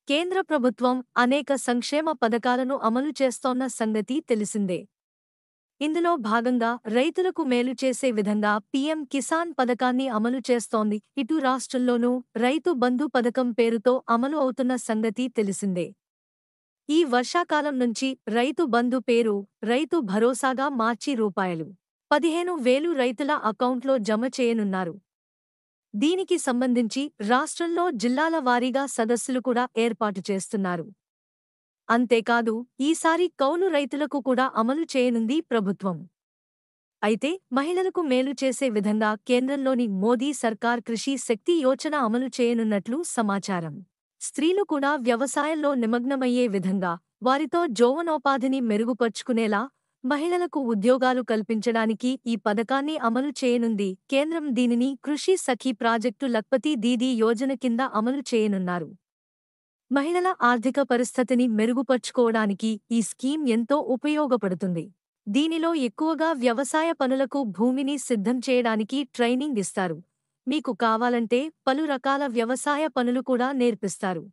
కేంద్ర ప్రభుత్వం అనేక సంక్షేమ పథకాలను అమలు చేస్తోన్న సంగతి తెలిసిందే. ఇందులో భాగంగా రైతులకు మేలు చేసే విధంగా పీఎం కిసాన్ పథకాన్ని అమలు చేస్తోంది. ఇటు రాష్ట్రంలోనూ రైతు బంధు పథకం పేరుతో అమలు అవుతున్న సంగతి తెలిసిందే. ఈ వర్షాకాలం నుంచి రైతు బంధు పేరు రైతు భరోసాగా మార్చి రూ. 15,000 రైతుల అకౌంట్లో జమ చేయనున్నారు. దీనికి సంబంధించి రాష్ట్రంలో జిల్లాల వారీగా సదస్సులు కూడా ఏర్పాటు చేస్తున్నారు. అంతేకాదు ఈసారి కౌలు రైతులకు కూడా అమలు చేయనుంది ప్రభుత్వం. అయితే మహిళలకు మేలు చేసే విధంగా కేంద్రంలోని మోదీ సర్కార్ కృషి శక్తి యోజన అమలు చేయనున్నట్లు సమాచారం. స్త్రీలు కూడా వ్యవసాయంలో నిమగ్నమయ్యే విధంగా, వారితో జోవనోపాధిని మెరుగుపర్చుకునేలా మహిళలకు ఉద్యోగాలు కల్పించడానికి ఈ పథకాన్ని అమలు చేయనుంది కేంద్రం. దీనిని కృషి సఖీ ప్రాజెక్టు లఖ్పతి దీదీ యోజన కింద అమలు చేయనున్నారు. మహిళల ఆర్థిక పరిస్థితిని మెరుగుపర్చుకోవడానికి ఈ స్కీమ్ ఎంతో ఉపయోగపడుతుంది. దీనిలో ఎక్కువగా వ్యవసాయ పనులకు భూమిని సిద్ధం చేయడానికి ట్రైనింగ్ ఇస్తారు. మీకు కావాలంటే పలు రకాల వ్యవసాయ పనులు కూడా నేర్పిస్తారు.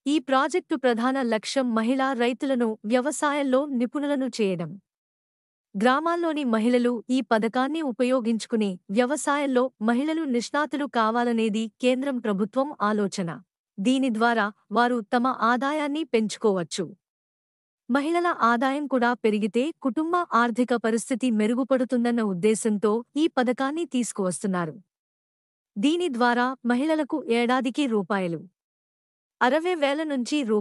ఈ ప్రాజెక్టు ప్రధాన లక్ష్యం మహిళా రైతులను వ్యవసాయంలో నిపుణులను చేయడం. గ్రామాల్లోని మహిళలు ఈ పథకాన్ని ఉపయోగించుకుని వ్యవసాయంలో మహిళలు నిష్ణాతులు కావాలనేది కేంద్రం ప్రభుత్వం ఆలోచన. దీని ద్వారా వారు తమ ఆదాయాన్ని పెంచుకోవచ్చు. మహిళల ఆదాయం కూడా పెరిగితే కుటుంబ ఆర్థిక పరిస్థితి మెరుగుపడుతుందన్న ఉద్దేశంతో ఈ పథకాన్ని తీసుకువస్తున్నారు. దీని ద్వారా మహిళలకు ఏడాదికి రూ. 60,000 నుంచి రూ.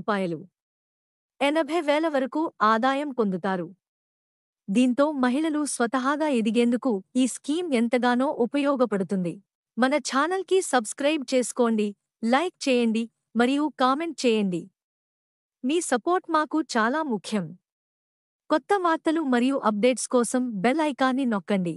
80,000 వరకు ఆదాయం పొందుతారు. దీంతో మహిళలు స్వతహాగా ఎదిగేందుకు ఈ స్కీమ్ ఎంతగానో ఉపయోగపడుతుంది. మన ఛానల్కి సబ్స్క్రైబ్ చేసుకోండి, లైక్ చేయండి మరియు కామెంట్ చేయండి. మీ సపోర్ట్ మాకు చాలా ముఖ్యం. కొత్త వార్తలు మరియు అప్డేట్స్ కోసం బెల్ ఐకాన్ని నొక్కండి.